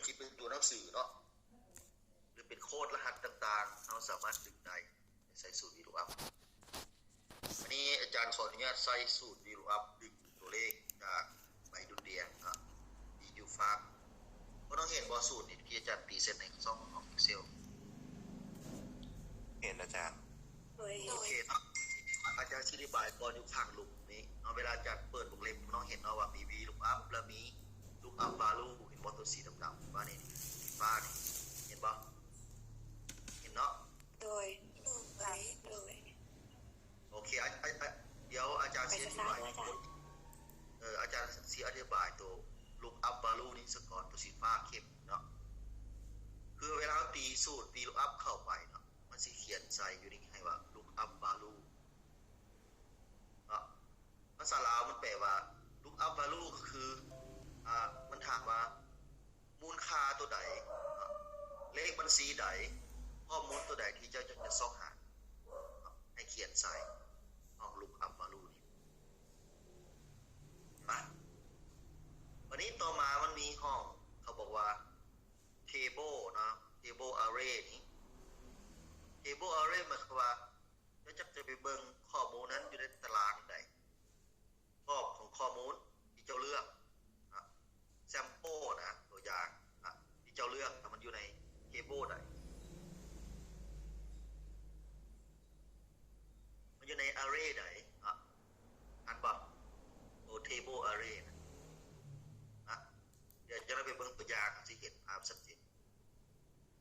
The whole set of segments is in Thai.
ที่เป็นตัวหนังสือเนาะหรือเป็นโค้ดรหัสต่างๆเราสามารถดึงได้ใส่สูตร VLOOKUP อันนี้อาจารย์ขออนุญาตใส่สูตร VLOOKUP ดึงตัวเลขจากใบดุลเดียงนะดียูฟาร์ก็ต้องเห็นว่าสูตรนี้ที่อาจารย์ตีเสร็จในช่องของ Excel เห็นอาจารย์โอเคเนาะอาจารย์อธิบายก่อนอยู่ข้างลุมนี้เอาเวลาอาจารย์เปิดวงเล็บน้องเห็นเนาะว่ามี VLOOKUP แล้วมี lookup value เห็นบอตัวสีดำๆว่านี่สีฟ้านี่เห็นปะเห็นเนาะโดยโอเคเดี๋ยวอาจารย์อธิบายอาจารย์อธิบายตัว lookup value นี่สกอร์ตัวสีฟ้าเข้มเนาะคือเวลาตีสูตร VLOOKUP เข้าไปเนาะมันสิเขียนใส่อยู่นี่ให้ว่า lookup value เนาะภาษาลาวมันแปลว่า lookup value ก็คือมันถามว่ามูลค่าตัวใดเลขบัญชีใดข้อมูลตัวใดที่เจ้าจะซ่องหาให้เขียนใส่ห้อง lookup value นี่มาวันนี้ต่อมามันมีห้องเขาบอกว่า table นะ table array นี้ table array หมายความว่าจะไปเบิ่งข้อมูลนั้นอยู่ในตารางใดรอบของข้อมูลที่เจ้าเลือกsample นะตัวอย่างที่เจ้าเลือกมันอยู่ใน table ใดมันอยู่ใน array ใดอันบอกตัว table array นะเดี๋ยวจะได้ไปเบิ่งตัวอย่างสิเห็นภาพชัดเจน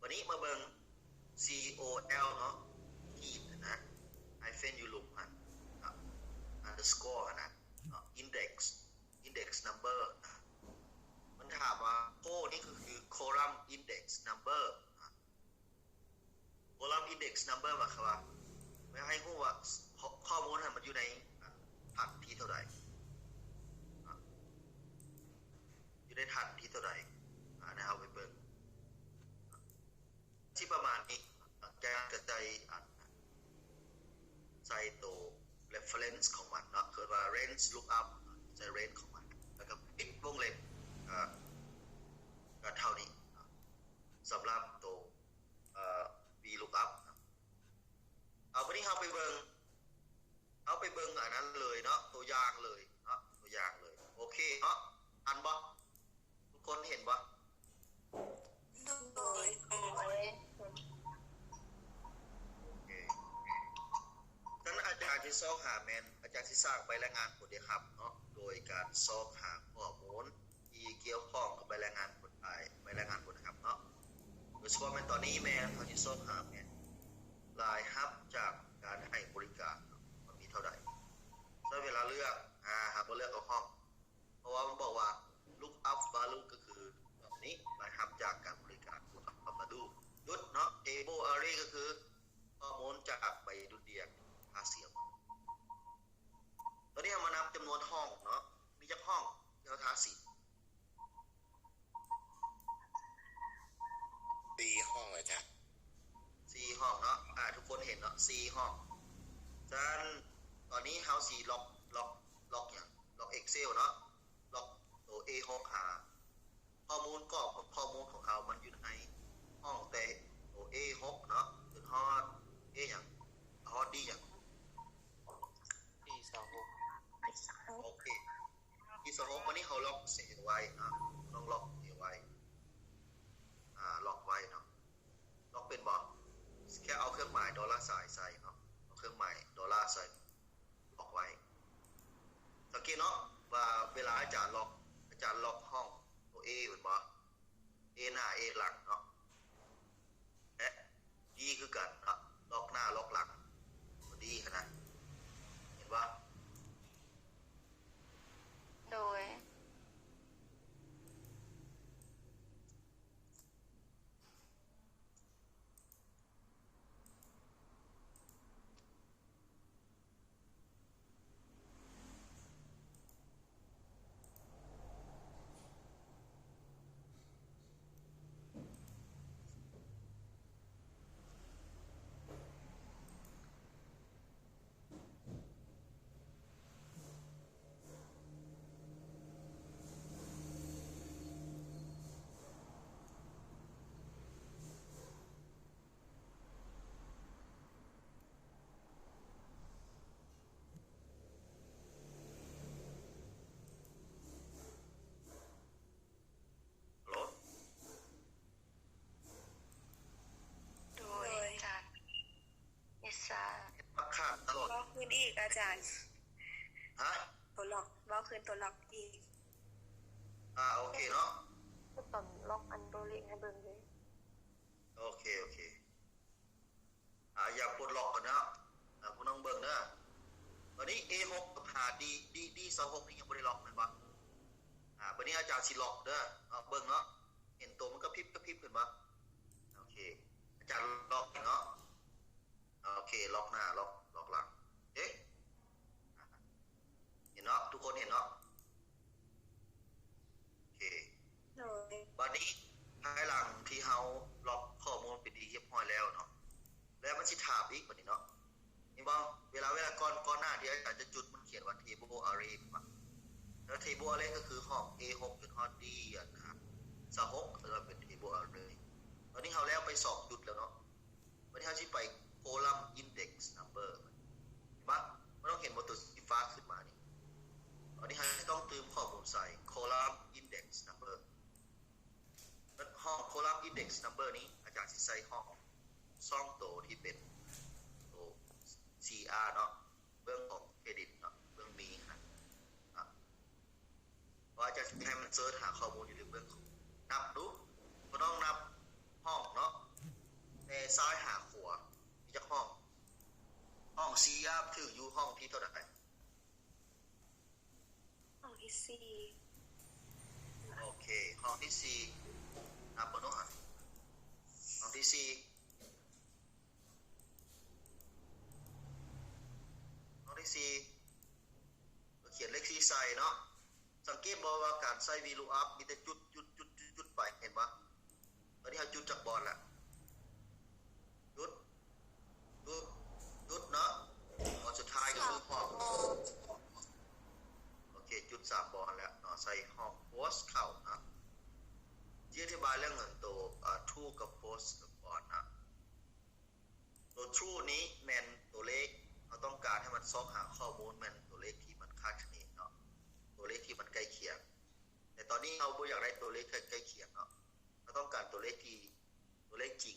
วันนี้มาเบิ่ง col เนาะขีดนะ hyphen อยู่หลุมunderscore นะ index number มันถามว่าโค้นี่คือ column index number column index number หมายความว่าไม่ให้รู้ว่าข้อมูลมันอยู่ในฐานที่เท่าไหร่อยู่ในฐานที่เท่าไหร่นะครับไปเบิ่งที่ประมาณนี้แกกระจายใส่ตัว reference ของมันเนาะคือว่า range lookup ใส่ range ของมันแล้วก็ปิดวงเล็บก็เท่านี้สำหรับตัว VLOOKUP เอาไปนี่เอาไปเบิ่งอันนั้นเลยเนาะตัวอย่างเลยเนาะตัวอย่างเลยโอเคเนาะอันบ่ทุกคนเห็นบ่โดยนั้นอาจารย์ที่ซอกหาแมนอาจารย์ที่สร้างใบรายงานผลเดียครับเนาะโดยการซอกหาข้อมูลที่เกี่ยวข้องกับใบรายงานผลใบรายงานผลนะครับเนาะโดยเฉพาะแมนตอนนี้แมนเขาที่ซอกหาแมนรายรับจากการให้บริการมันมีเท่าไหร่ถ้าเวลาเลือกหาเลือกเอาห้องเพราะว่ามันบอกว่า lookup value ก็คือแบบนี้รายรับจากการบริการ lookup value ยุดเนาะ table array ก็คือข้อมูลจากใบดุลเดียงหาเสียงตอนนี้เรามานับจำนวนห้องเนาะมีจักห้องที่เราทาสี4 ห้องอาจารย์4 ห้องเนาะทุกคนเห็นเนาะ4 ห้องฉะนั้นตอนนี้เฮาสีล็อกอย่างล็อก Excel เนาะล็อกตัว A6 หาข้อมูลกรอบของข้อมูลของเขามันอยู่ในห้องแต่ตัว A6 เนาะถึงฮอด A อย่างฮอดดีอย่างโอเคที่26วันนี้เขาล็อกเสียไว้นะต้องล็อกเสียไว้ล็อกไว้เนาะล็อกเป็นบ่แค่เอาเครื่องหมายดอลลาร์ใส่เนาะเอาเครื่องหมายดอลลาร์ใส่ล็อกไว้สังเกตเนาะว่าเวลาอาจารย์ล็อกห้องตัว A เหมือนบ่ A หน้า A หลังเนาะและดีคือกันเนาะล็อกหน้าล็อกหลังดีขนาดเห็นว่าโดย จารย์ ฮะ ตัวล็อกเว้าคืนตัวล็อกอีก โอเคเนาะ ก็ตอนล็อกอันโดเล็กให้เบิ่งเลย โอเคอยากปลดล็อกก่อนเนาะพวกน้องเบิ่งเด้อวันนี้ A6 กับหา D26 นี่ยังบ่ได้ล็อกแม่นบ่วันนี้อาจารย์สิล็อกเด้อเบิ่งเนาะเห็นตัวมันกระพริบขึ้นบ่โอเคอาจารย์ล็อกเนาะโอเคล็อกหน้าล็อกหลังเอ๊ะเห็นเนาะทุกคนเห็นเนาะโอเค โดย วันนี้ภายหลังที่เฮาล็อกข้อมูลเป็นที่เรียบร้อยแล้วเนาะแล้วมันสิถามอีกบัดนี้เนาะนี่บ่เวลาก่อนหน้าที่อาจารย์จะจุดมันเขียนว่า table array ป่ะแล้ว table array ก็คือห้อง A6 จนฮอด D นะครับ26ก็เป็น table array ตอนนี้เฮาแล้วไป2จุดแล้วเนาะวันนี้เฮาสิไป column index number เห็นป่ะมันต้องเห็นว่าตัวสีฟ้าขึ้นมานี่ตอนนี้เฮาต้องเติมข้อมูลใส่ column index numberห้อง column index number นี้อาจารย์สิใส่ห้องซ่องโตที่เป็นโต CR เนาะเบื้องของเครดิตเนาะเบื้องมีนะเพราะอาจารย์ให้มันเสิร์ชหาข้อมูลอยู่ในเบื้องของนับดูก็ต้องนับห้องเนาะในซ้ายหาขวามีจักห้องCR ถืออยู่ห้องที่เท่าไหร่ ห้องที่4 โอเคห้องที่4นับบ่เนาะห้องที่4เขียนเลขที่ใส่เนาะสังเกตบ่ว่าการใส่ VLOOKUP มีแต่จุดไปเห็นบ่ตอนนี้เฮาจุดจากบอลละจุดเนาะบอลสุดท้ายก็คือห้องโอเคจุด3บอลแล้วเนาะใส่ห้องโพสต์เข้านะที่อธิบายเรื่องเงินตัวtrue กับ post กับบอลนะตัว true นี้แม่นตัวเลขเราต้องการให้มันซอกหาข้อมูลแม่นตัวเลขที่มันคาดคะเนเนาะตัวเลขที่มันใกล้เคียงแต่ตอนนี้เราบ่อยากได้ตัวเลขใกล้เคียงเนาะเราต้องการตัวเลขจริง